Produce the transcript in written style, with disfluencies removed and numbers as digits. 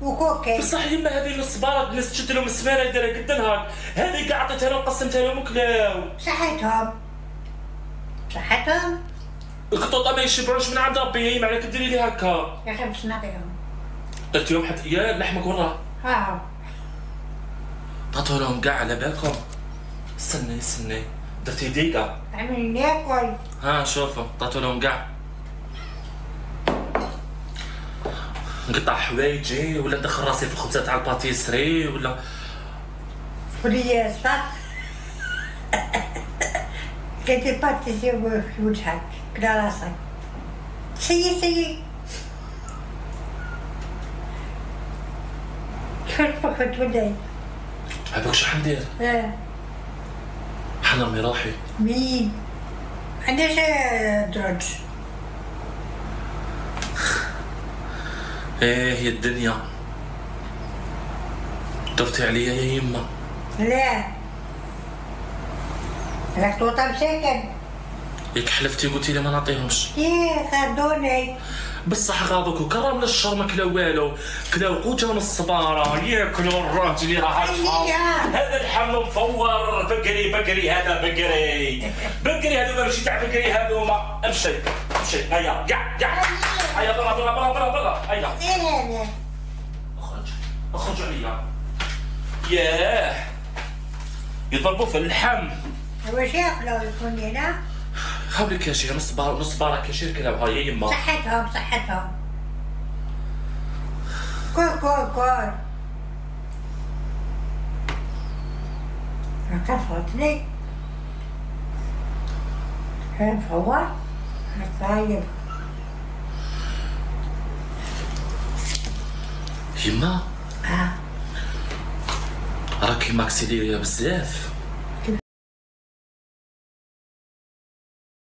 وكوكي. بصح يما هذه الصبارات الناس تشد لهم السمانه يديرها قد نهار، هذه كاع عطيتها لهم قسمتها لهم وكلاو. صحتهم القطوطه ما يشبعوش من عند ربي، ما عليك ديري لي هكا. يا اخي باش نعطيهم. عطيتيهم حتى يا لحمك وراه. عطوا لهم كاع على بالكم. استني درتي ديكا. عملي ناكل. شوفوا عطوا لهم كاع. نقطع حوايجي ولا ندخل راسي في الخبزه تاع الباتيسري ولا ولي صح. كنتي باتيسري في وجهك كدا راسك. سيي كيفاش بغيت تولي؟ هذاك شحال ندير؟ حنا رمي روحي. مين؟ عنديش دروج. هي الدنيا درتي عليا يا يما. لا راك توطى مساكن. ياك حلفتي قلتي لي ما نعطيهمش. خدوني. بصح غاضوك وكرم لا الشر ما كلا والو، كلاو قوته من الصباره ياكلوا الراجل اللي راه هذا اللحم مفور بقري هذا بقري هذوما ماشي تاع بقري هذوما. امشي هيا كاع هيا برا هيا اخرج عليا. ياه يضربوا في اللحم. واش ياكلوا يكون هنا؟ هاولي كاشير نص بارة كاشير كلاو. هاي يما صحتهم كل كفرتني مفور طيب. يما راكي ماكسيليريا بزاف.